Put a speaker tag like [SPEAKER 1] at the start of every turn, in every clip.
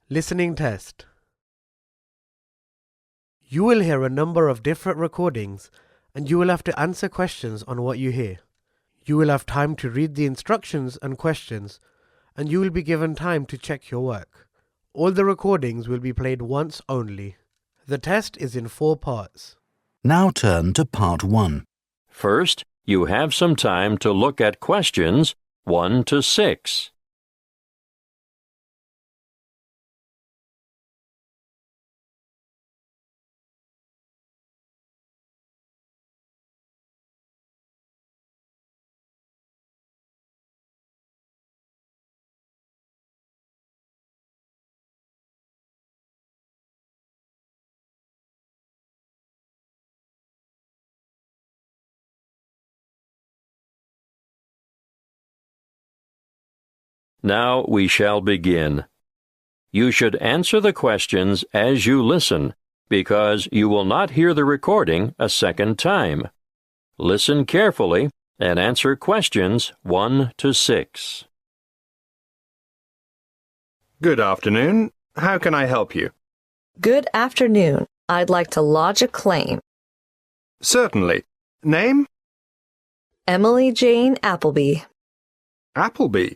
[SPEAKER 1] Listening test. You will hear a number of different recordings and you will have to answer questions on what you hear. You will have time to read the instructions and questions and you will be given time to check your work. All the recordings will be played once only. The test is in 4 parts.
[SPEAKER 2] Now turn to Part 1.
[SPEAKER 3] First, you have some time to look at questions 1 to 6. Now we shall begin. You should answer the questions as you listen, because you will not hear the recording a second time. Listen carefully and answer questions 1 to 6.
[SPEAKER 4] Good afternoon. How can I help you?
[SPEAKER 5] Good afternoon. I'd like to lodge a claim.
[SPEAKER 4] Certainly. Name?
[SPEAKER 5] Emily Jane Appleby.
[SPEAKER 4] Appleby.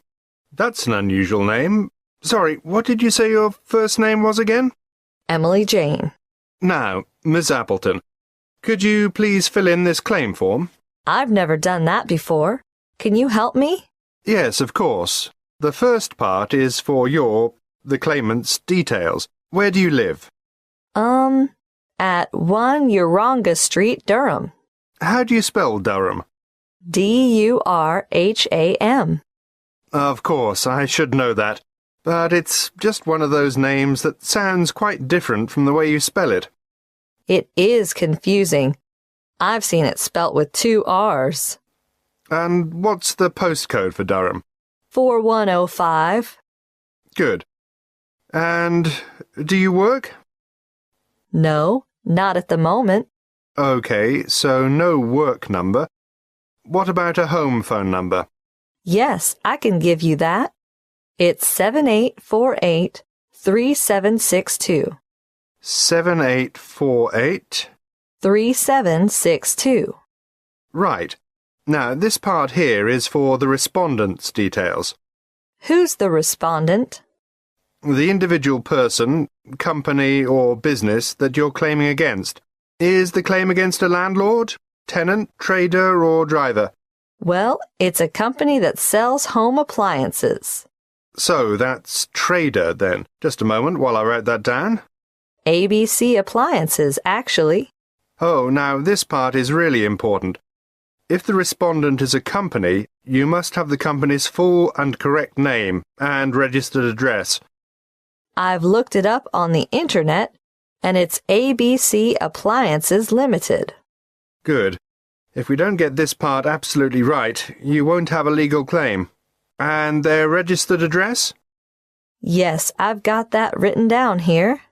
[SPEAKER 4] That's an unusual name. Sorry, what did you say your first name was again?
[SPEAKER 5] Emily Jane.
[SPEAKER 4] Now, Miss Appleton, could you please fill in this claim form?
[SPEAKER 5] I've never done that before. Can you help me?
[SPEAKER 4] Yes, of course. The first part is for the claimant's details. Where do you live?
[SPEAKER 5] At 1 Uranga Street, Durham.
[SPEAKER 4] How do you spell Durham?
[SPEAKER 5] Durham.
[SPEAKER 4] Of course, I should know that. But it's just one of those names that sounds quite different from the way you spell it.
[SPEAKER 5] It is confusing. I've seen it spelt with 2 R's.
[SPEAKER 4] And what's the postcode for Durham?
[SPEAKER 5] 4105.
[SPEAKER 4] Good. And do you work?
[SPEAKER 5] No, not at the moment.
[SPEAKER 4] Okay, so no work number. What about a home phone number?
[SPEAKER 5] Yes, I can give you that. It's 7848-3762.
[SPEAKER 4] 7848?
[SPEAKER 5] 3762.
[SPEAKER 4] Right. Now, this part here is for the respondent's details.
[SPEAKER 5] Who's the respondent?
[SPEAKER 4] The individual person, company, or business that you're claiming against. Is the claim against a landlord, tenant, trader, or driver?
[SPEAKER 5] Well, it's a company that sells home appliances.
[SPEAKER 4] So that's trader, then. Just a moment while I write that down.
[SPEAKER 5] ABC Appliances, actually.
[SPEAKER 4] Oh, now this part is really important. If the respondent is a company, you must have the company's full and correct name and registered address.
[SPEAKER 5] I've looked it up on the internet, and it's ABC Appliances Limited.
[SPEAKER 4] Good. If we don't get this part absolutely right, you won't have a legal claim. And their registered address?
[SPEAKER 5] Yes, I've got that written down here.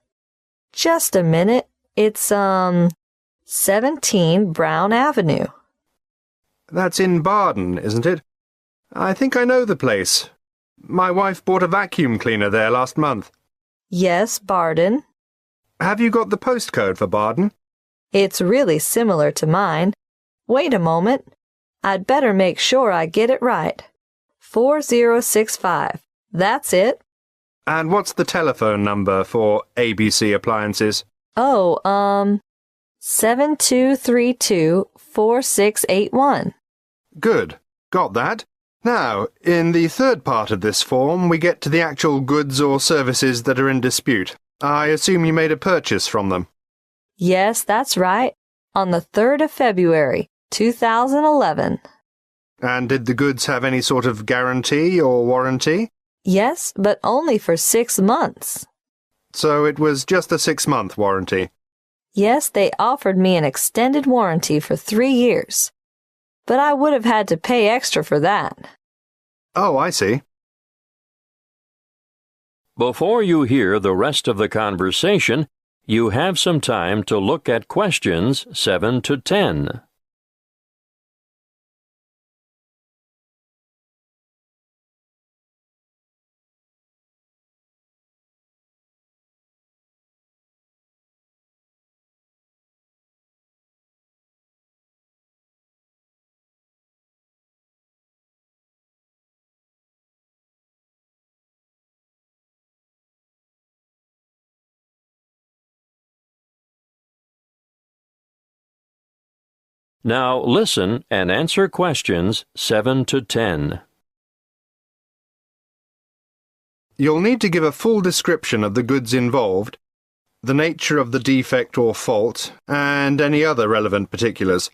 [SPEAKER 5] Just a minute. It's, 17 Brown Avenue.
[SPEAKER 4] That's in Barden, isn't it? I think I know the place. My wife bought a vacuum cleaner there last month.
[SPEAKER 5] Yes, Barden.
[SPEAKER 4] Have you got the postcode for Barden?
[SPEAKER 5] It's really similar to mine. Wait a moment. I'd better make sure I get it right. 4065. That's it.
[SPEAKER 4] And what's the telephone number for ABC Appliances?
[SPEAKER 5] 7232-4681.
[SPEAKER 4] Good. Got that. Now, in the third part of this form, we get to the actual goods or services that are in dispute. I assume you made a purchase from them.
[SPEAKER 5] Yes, that's right. On the 3rd of February, 2011.
[SPEAKER 4] And did the goods have any sort of guarantee or warranty?
[SPEAKER 5] Yes, but only for 6 months.
[SPEAKER 4] So it was just a 6-month warranty.
[SPEAKER 5] Yes, they offered me an extended warranty for 3 years. But I would have had to pay extra for that.
[SPEAKER 4] Oh, I see.
[SPEAKER 3] Before you hear the rest of the conversation, you have some time to look at questions 7 to 10. Now listen and answer questions 7 to 10.
[SPEAKER 4] You'll need to give a full description of the goods involved, the nature of the defect or fault, and any other relevant particulars.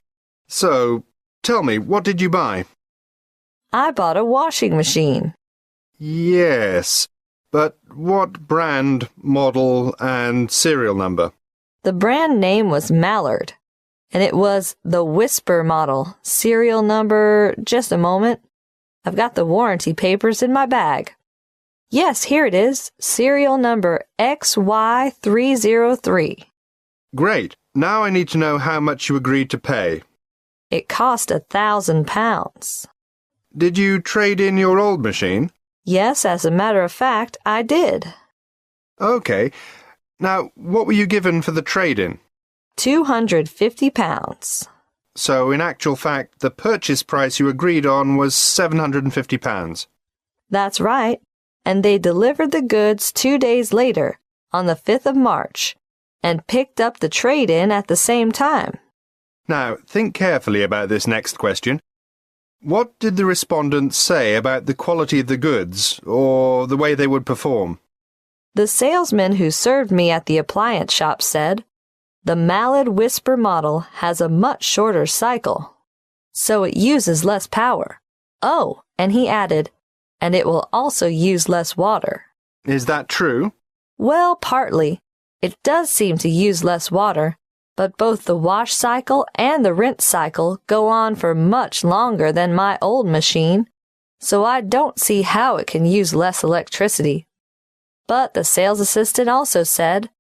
[SPEAKER 4] So, tell me, what did you buy?
[SPEAKER 5] I bought a washing machine.
[SPEAKER 4] Yes, but what brand, model, and serial number?
[SPEAKER 5] The brand name was Mallard, and it was the Whisper model. Serial number, just a moment. I've got the warranty papers in my bag. Yes, here it is. Serial number XY303.
[SPEAKER 4] Great. Now I need to know how much you agreed to pay.
[SPEAKER 5] It cost £1,000.
[SPEAKER 4] Did you trade in your old machine?
[SPEAKER 5] Yes, as a matter of fact, I did.
[SPEAKER 4] Okay. Now, what were you given for the trade-in?
[SPEAKER 5] £250.
[SPEAKER 4] So, in actual fact, the purchase price you agreed on was £750.
[SPEAKER 5] That's right. And they delivered the goods 2 days later, on the 5th of March, and picked up the trade-in at the same time.
[SPEAKER 4] Now, think carefully about this next question. What did the respondents say about the quality of the goods, or the way they would perform?
[SPEAKER 5] The salesman who served me at the appliance shop said, "The Mallard Whisper model has a much shorter cycle, so it uses less power. Oh," and he added, "and it will also use less water."
[SPEAKER 4] Is that true?
[SPEAKER 5] Well, partly. It does seem to use less water, but both the wash cycle and the rinse cycle go on for much longer than my old machine, so I don't see how it can use less electricity. But the sales assistant also said,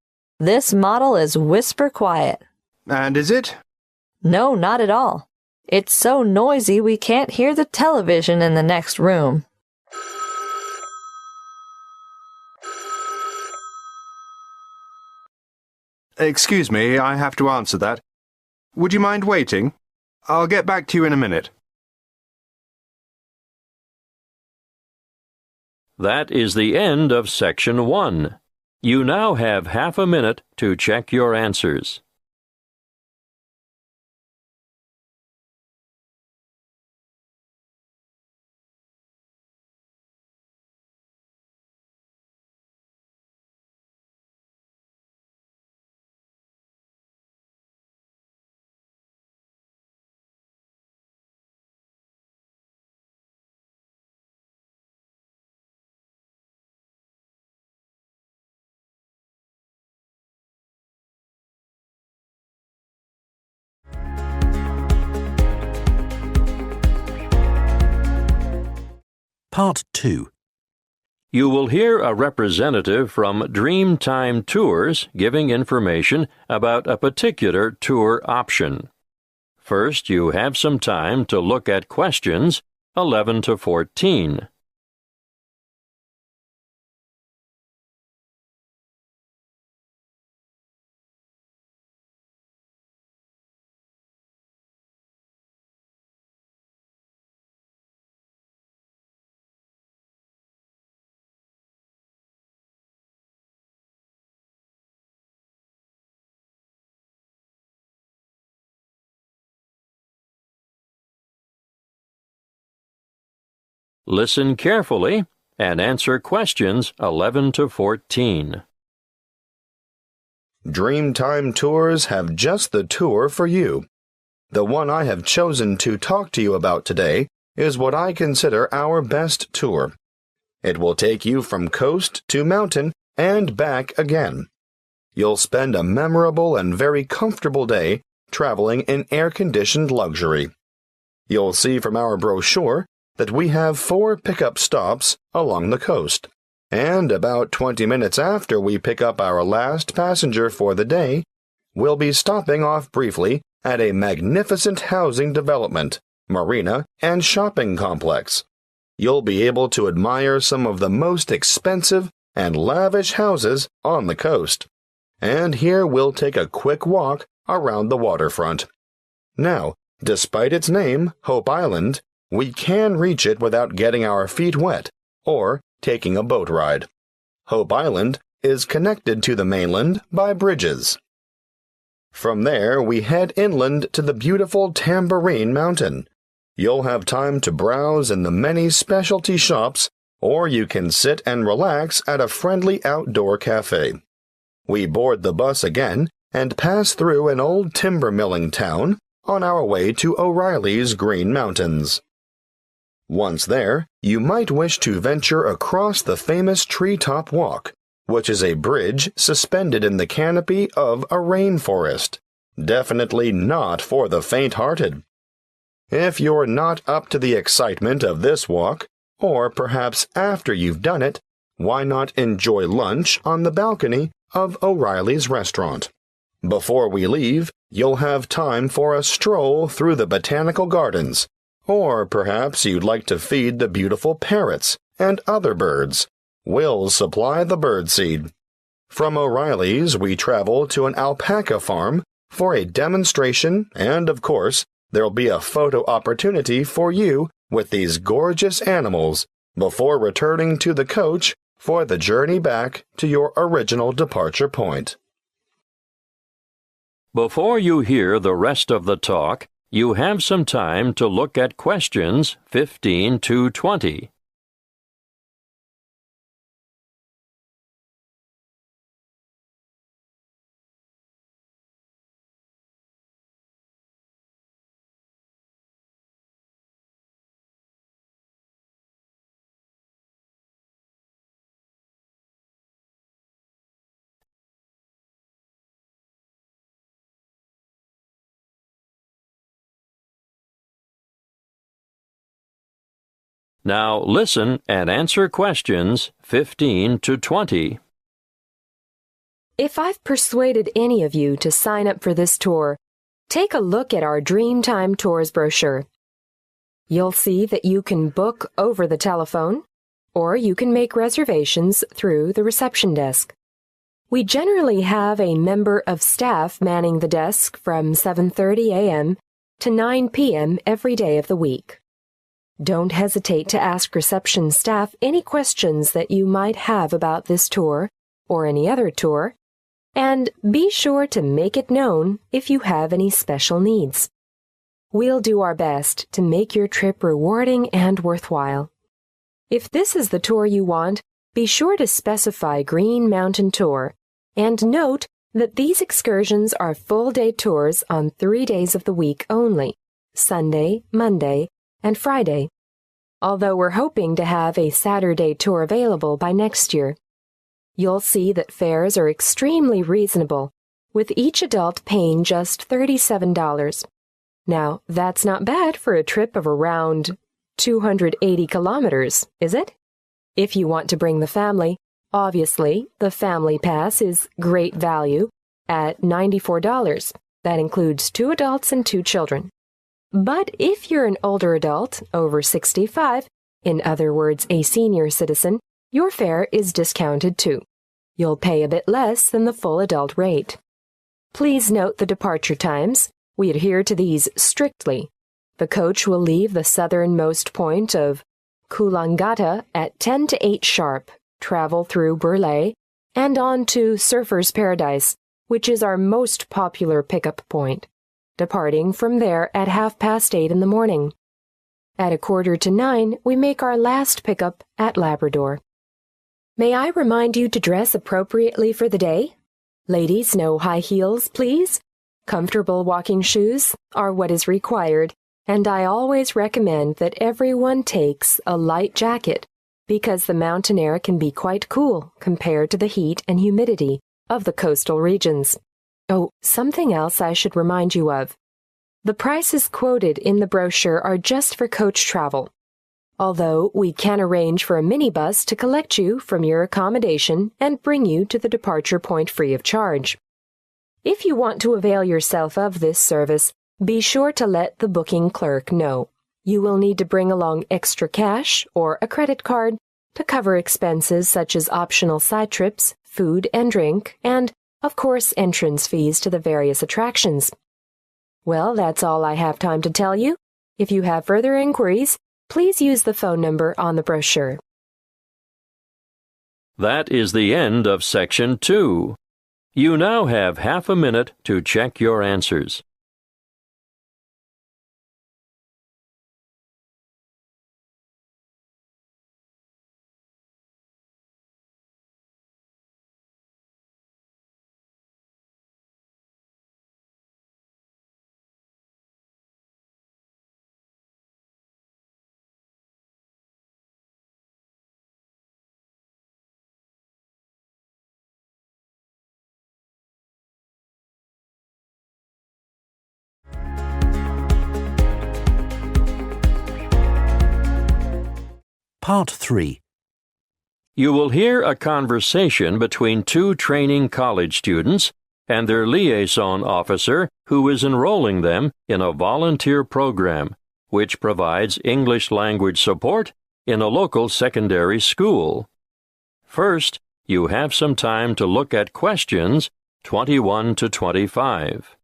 [SPEAKER 5] "This model is whisper quiet."
[SPEAKER 4] And is it?
[SPEAKER 5] No, not at all. It's so noisy we can't hear the television in the next room.
[SPEAKER 4] Excuse me, I have to answer that. Would you mind waiting? I'll get back to you in a minute.
[SPEAKER 3] That is the end of Section 1. You now have half a minute to check your answers.
[SPEAKER 2] Part 2.
[SPEAKER 3] You will hear a representative from Dreamtime Tours giving information about a particular tour option. First, you have some time to look at questions 11 to 14. Listen carefully and answer questions 11 to 14.
[SPEAKER 6] Dreamtime Tours have just the tour for you. The one I have chosen to talk to you about today is what I consider our best tour. It will take you from coast to mountain and back again. You'll spend a memorable and very comfortable day traveling in air-conditioned luxury. You'll see from our brochure that we have 4 pickup stops along the coast, and about 20 minutes after we pick up our last passenger for the day, we'll be stopping off briefly at a magnificent housing development, marina, and shopping complex. You'll be able to admire some of the most expensive and lavish houses on the coast. And here we'll take a quick walk around the waterfront. Now, despite its name, Hope Island, we can reach it without getting our feet wet or taking a boat ride. Hope Island is connected to the mainland by bridges. From there, we head inland to the beautiful Tambourine Mountain. You'll have time to browse in the many specialty shops, or you can sit and relax at a friendly outdoor cafe. We board the bus again and pass through an old timber milling town on our way to O'Reilly's Green Mountains. Once there, you might wish to venture across the famous Treetop Walk, which is a bridge suspended in the canopy of a rainforest. Definitely not for the faint-hearted. If you're not up to the excitement of this walk, or perhaps after you've done it, why not enjoy lunch on the balcony of O'Reilly's restaurant? Before we leave, you'll have time for a stroll through the botanical gardens, or perhaps you'd like to feed the beautiful parrots and other birds. We'll supply the birdseed. From O'Reilly's, we travel to an alpaca farm for a demonstration, and of course, there'll be a photo opportunity for you with these gorgeous animals before returning to the coach for the journey back to your original departure point.
[SPEAKER 3] Before you hear the rest of the talk, you have some time to look at questions 15 to 20. Now listen and answer questions 15 to 20.
[SPEAKER 7] If I've persuaded any of you to sign up for this tour, take a look at our Dreamtime Tours brochure. You'll see that you can book over the telephone, or you can make reservations through the reception desk. We generally have a member of staff manning the desk from 7:30 a.m. to 9 p.m. every day of the week. Don't hesitate to ask reception staff any questions that you might have about this tour or any other tour, and be sure to make it known if you have any special needs. We'll do our best to make your trip rewarding and worthwhile. If this is the tour you want, be sure to specify Green Mountain Tour, and note that these excursions are full-day tours on 3 days of the week only, Sunday, Monday, and Friday, although we're hoping to have a Saturday tour available by next year. You'll see that fares are extremely reasonable, with each adult paying just $37. Now, that's not bad for a trip of around 280 kilometers, is it? If you want to bring the family, obviously, the Family Pass is great value at $94. That includes 2 adults and 2 children. But if you're an older adult, over 65, in other words, a senior citizen, your fare is discounted too. You'll pay a bit less than the full adult rate. Please note the departure times. We adhere to these strictly. The coach will leave the southernmost point of Coolangatta at 10 to 8 sharp, travel through Burleigh, and on to Surfer's Paradise, which is our most popular pickup point, departing from there at 8:30 in the morning. At 8:45, we make our last pickup at Labrador. May I remind you to dress appropriately for the day? Ladies, no high heels, please. Comfortable walking shoes are what is required, and I always recommend that everyone takes a light jacket because the mountain air can be quite cool compared to the heat and humidity of the coastal regions. Oh, something else I should remind you of. The prices quoted in the brochure are just for coach travel, although we can arrange for a minibus to collect you from your accommodation and bring you to the departure point free of charge. If you want to avail yourself of this service, be sure to let the booking clerk know. You will need to bring along extra cash or a credit card to cover expenses such as optional side trips, food and drink, and, of course, entrance fees to the various attractions. Well, that's all I have time to tell you. If you have further inquiries, please use the phone number on the brochure.
[SPEAKER 3] That is the end of Section 2. You now have half a minute to check your answers.
[SPEAKER 2] Part 3.
[SPEAKER 3] You will hear a conversation between two training college students and their liaison officer who is enrolling them in a volunteer program which provides English language support in a local secondary school. First, you have some time to look at questions 21 to 25.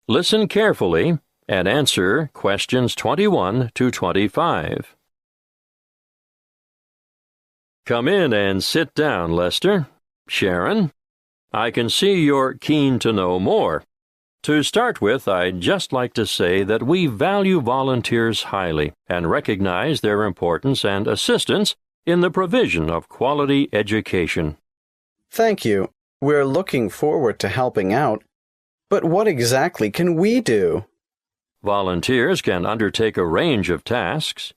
[SPEAKER 3] Listen carefully and answer questions 21 to 25. Come in and sit down, Lester. Sharon, I can see you're keen to know more. To start with, I'd just like to say that we value volunteers highly and recognize their importance and assistance in the provision of quality education.
[SPEAKER 8] Thank you. We're looking forward to helping out. But what exactly can we do?
[SPEAKER 3] Volunteers can undertake a range of tasks.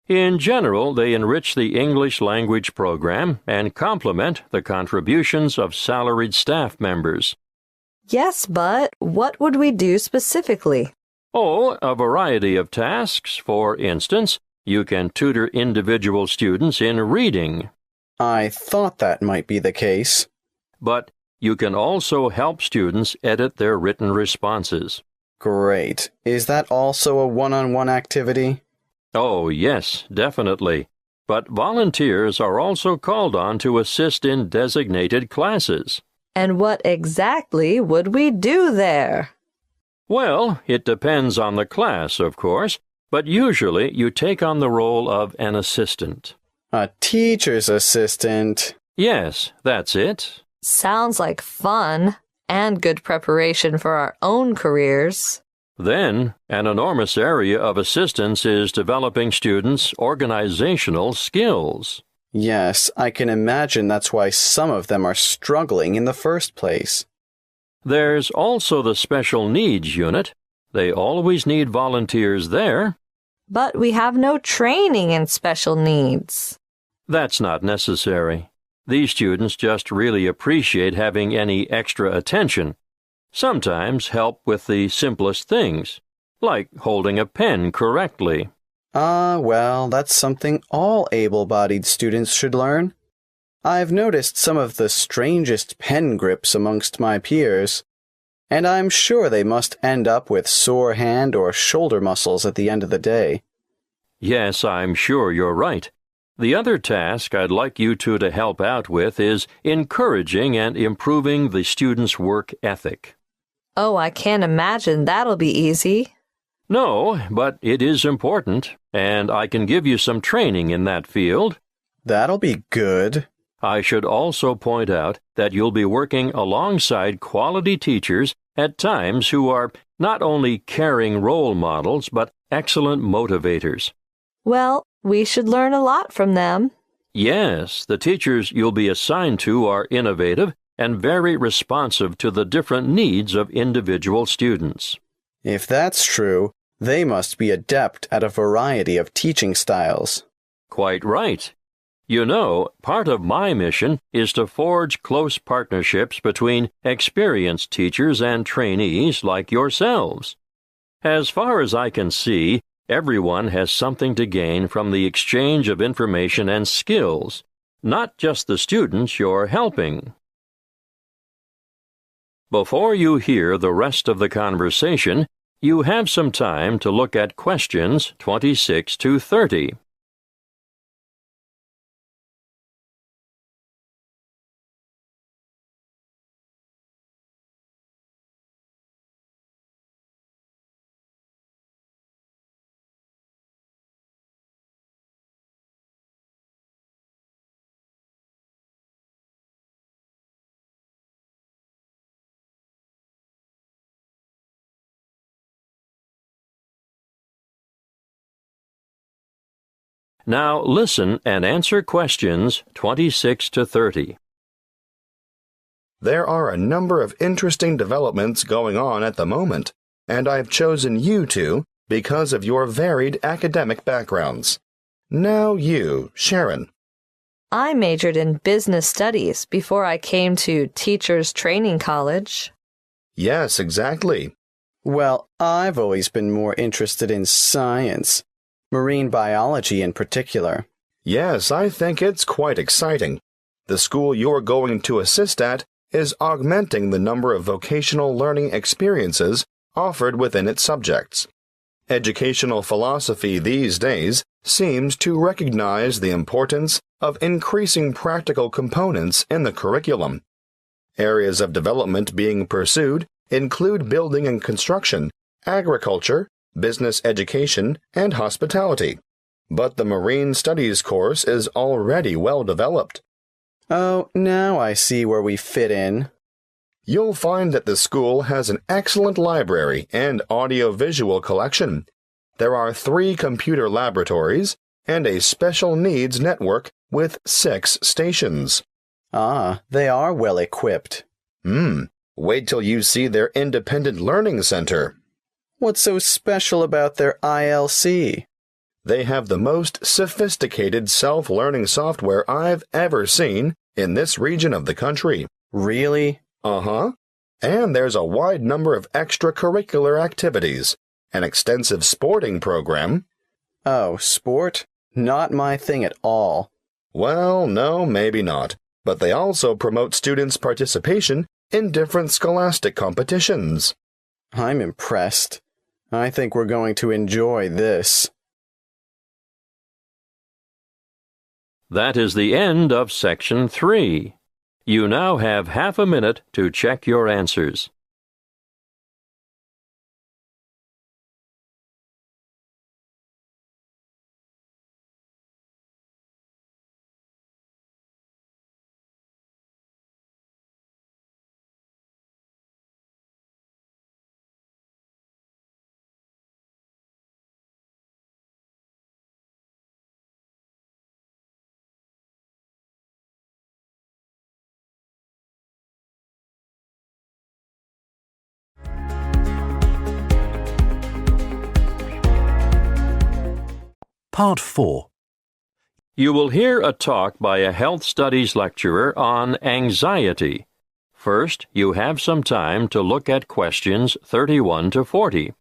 [SPEAKER 3] In general, they enrich the English language program and complement the contributions of salaried staff members.
[SPEAKER 5] Yes, but what would we do specifically?
[SPEAKER 3] Oh, a variety of tasks. For instance, you can tutor individual students in reading.
[SPEAKER 8] I thought that might be the case.
[SPEAKER 3] But you can also help students edit their written responses.
[SPEAKER 8] Great. Is that also a one-on-one activity?
[SPEAKER 3] Oh, yes, definitely. But volunteers are also called on to assist in designated classes.
[SPEAKER 5] And what exactly would we do there?
[SPEAKER 3] Well, it depends on the class, of course, but usually you take on the role of an assistant.
[SPEAKER 8] A teacher's assistant.
[SPEAKER 3] Yes, that's it.
[SPEAKER 5] Sounds like fun and good preparation for our own careers.
[SPEAKER 3] Then, an enormous area of assistance is developing students' organizational skills.
[SPEAKER 8] Yes, I can imagine that's why some of them are struggling in the first place.
[SPEAKER 3] There's also the special needs unit. They always need volunteers there.
[SPEAKER 5] But we have no training in special needs.
[SPEAKER 3] That's not necessary. These students just really appreciate having any extra attention. Sometimes help with the simplest things, like holding a pen correctly.
[SPEAKER 8] Well, that's something all able-bodied students should learn. I've noticed some of the strangest pen grips amongst my peers, and I'm sure they must end up with sore hand or shoulder muscles at the end of the day.
[SPEAKER 3] Yes, I'm sure you're right. The other task I'd like you two to help out with is encouraging and improving the students' work ethic.
[SPEAKER 5] Oh, I can't imagine that'll be easy.
[SPEAKER 3] No, but it is important, and I can give you some training in that field.
[SPEAKER 8] That'll be good.
[SPEAKER 3] I should also point out that you'll be working alongside quality teachers at times who are not only caring role models, but excellent motivators.
[SPEAKER 5] Well, we should learn a lot from them.
[SPEAKER 3] Yes, the teachers you'll be assigned to are innovative and very responsive to the different needs of individual students.
[SPEAKER 8] If that's true, they must be adept at a variety of teaching styles.
[SPEAKER 3] Quite right. You know, part of my mission is to forge close partnerships between experienced teachers and trainees like yourselves. As far as I can see, everyone has something to gain from the exchange of information and skills, not just the students you're helping. Before you hear the rest of the conversation, you have some time to look at questions 26 to 30. Now listen and answer questions 26 to 30.
[SPEAKER 6] There are a number of interesting developments going on at the moment, and I've chosen you two because of your varied academic backgrounds. Now you, Sharon.
[SPEAKER 5] I majored in business studies before I came to Teachers Training College.
[SPEAKER 6] Yes, exactly.
[SPEAKER 8] Well, I've always been more interested in science, marine biology in particular.
[SPEAKER 6] Yes, I think it's quite exciting. The school you're going to assist at is augmenting the number of vocational learning experiences offered within its subjects. Educational philosophy these days seems to recognize the importance of increasing practical components in the curriculum. Areas of development being pursued include building and construction, agriculture, business education, and hospitality. But the Marine Studies course is already well developed.
[SPEAKER 8] Oh, now I see where we fit in.
[SPEAKER 6] You'll find that the school has an excellent library and audio-visual collection. There are 3 computer laboratories and a special needs network with 6 stations.
[SPEAKER 8] Ah, they are well equipped.
[SPEAKER 6] Wait till you see their independent learning center.
[SPEAKER 8] What's so special about their ILC?
[SPEAKER 6] They have the most sophisticated self-learning software I've ever seen in this region of the country.
[SPEAKER 8] Really?
[SPEAKER 6] Uh-huh. And there's a wide number of extracurricular activities, an extensive sporting program.
[SPEAKER 8] Oh, sport? Not my thing at all.
[SPEAKER 6] Well, no, maybe not. But they also promote students' participation in different scholastic competitions.
[SPEAKER 8] I'm impressed. I think we're going to enjoy this.
[SPEAKER 3] That is the end of Section 3. You now have half a minute to check your answers.
[SPEAKER 2] Part 4.
[SPEAKER 3] You will hear a talk by a health studies lecturer on anxiety. First, you have some time to look at questions 31 to 40.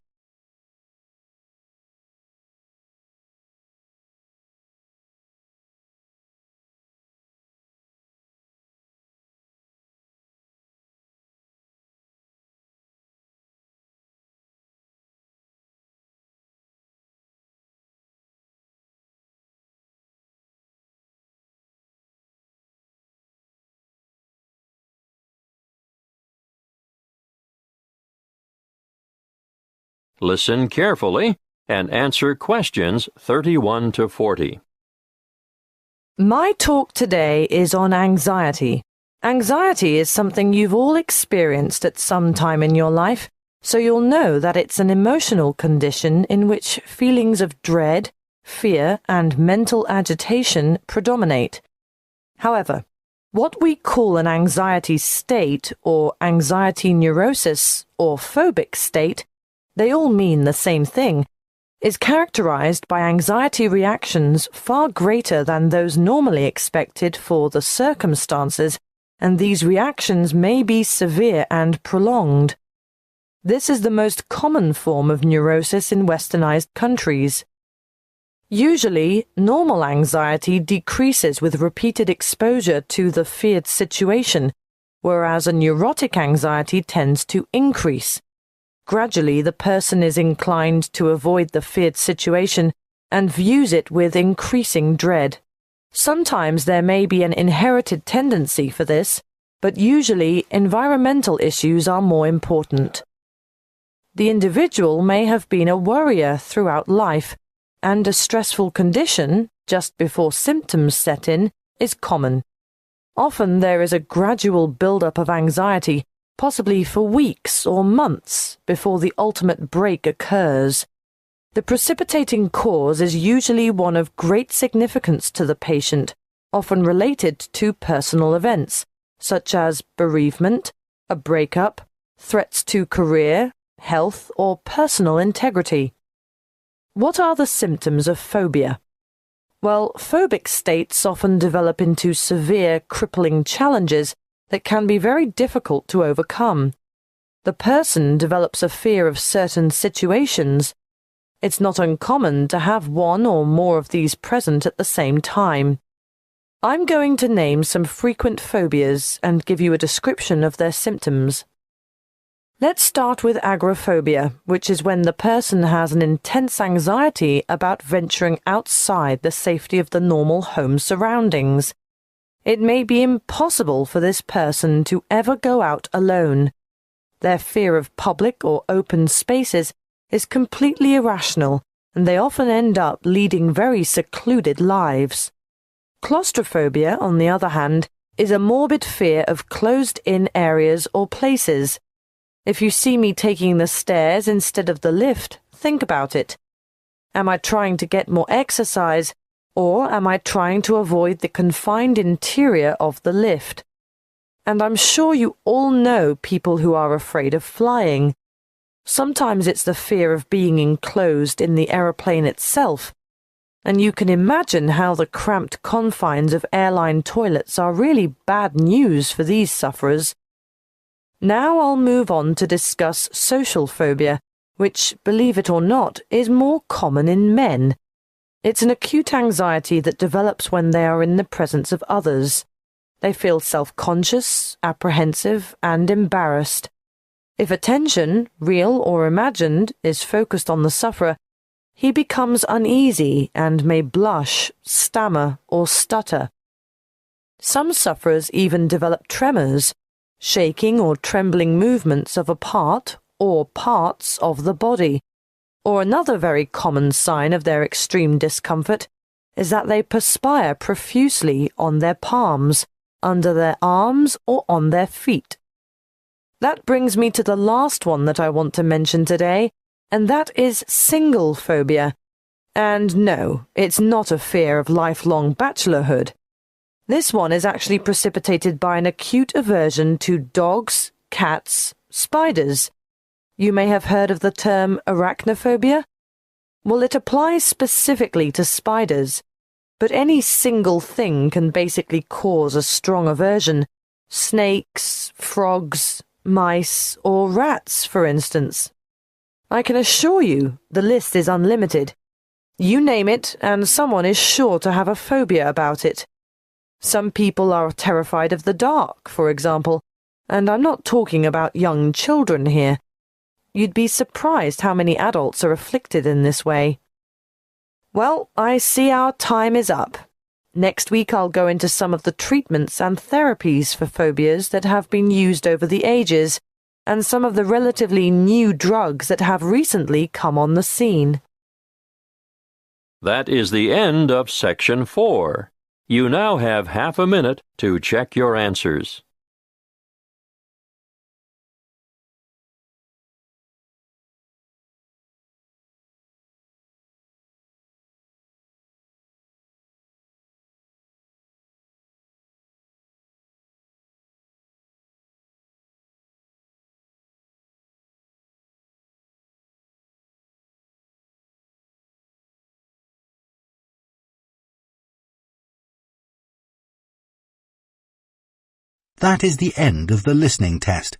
[SPEAKER 3] Listen carefully and answer questions 31 to 40.
[SPEAKER 9] My talk today is on anxiety. Anxiety is something you've all experienced at some time in your life, so you'll know that it's an emotional condition in which feelings of dread, fear, and mental agitation predominate. However, what we call an anxiety state or anxiety neurosis or phobic state, they all mean the same thing, is characterized by anxiety reactions far greater than those normally expected for the circumstances, and these reactions may be severe and prolonged. This is the most common form of neurosis in westernized countries. Usually, normal anxiety decreases with repeated exposure to the feared situation, whereas a neurotic anxiety tends to increase. Gradually, the person is inclined to avoid the feared situation and views it with increasing dread. Sometimes there may be an inherited tendency for this, but usually environmental issues are more important. The individual may have been a worrier throughout life, and a stressful condition, just before symptoms set in, is common. Often there is a gradual build-up of anxiety, possibly for weeks or months, before the ultimate break occurs. The precipitating cause is usually one of great significance to the patient, often related to personal events, such as bereavement, a breakup, threats to career, health, or personal integrity. What are the symptoms of phobia? Well, phobic states often develop into severe, crippling challenges that can be very difficult to overcome. The person develops a fear of certain situations. It's not uncommon to have one or more of these present at the same time. I'm going to name some frequent phobias and give you a description of their symptoms. Let's start with agoraphobia, which is when the person has an intense anxiety about venturing outside the safety of the normal home surroundings. It may be impossible for this person to ever go out alone. Their fear of public or open spaces is completely irrational, and they often end up leading very secluded lives. Claustrophobia, on the other hand, is a morbid fear of closed-in areas or places. If you see me taking the stairs instead of the lift, think about it. Am I trying to get more exercise, or am I trying to avoid the confined interior of the lift? And I'm sure you all know people who are afraid of flying. Sometimes it's the fear of being enclosed in the aeroplane itself, and you can imagine how the cramped confines of airline toilets are really bad news for these sufferers. Now I'll move on to discuss social phobia, which, believe it or not, is more common in men. It's an acute anxiety that develops when they are in the presence of others. They feel self-conscious, apprehensive, and embarrassed. If attention, real or imagined, is focused on the sufferer, he becomes uneasy and may blush, stammer, or stutter. Some sufferers even develop tremors, shaking or trembling movements of a part or parts of the body. Or another very common sign of their extreme discomfort is that they perspire profusely on their palms, under their arms, or on their feet. That brings me to the last one that I want to mention today, and that is single phobia. And no, it's not a fear of lifelong bachelorhood. This one is actually precipitated by an acute aversion to dogs, cats, spiders. You may have heard of the term arachnophobia. Well, it applies specifically to spiders, but any single thing can basically cause a strong aversion. Snakes, frogs, mice, or rats, for instance. I can assure you the list is unlimited. You name it, and someone is sure to have a phobia about it. Some people are terrified of the dark, for example, and I'm not talking about young children here. You'd be surprised how many adults are afflicted in this way. Well, I see our time is up. Next week I'll go into some of the treatments and therapies for phobias that have been used over the ages, and some of the relatively new drugs that have recently come on the scene.
[SPEAKER 3] That is the end of Section 4. You now have half a minute to check your answers.
[SPEAKER 2] That is the end of the listening test.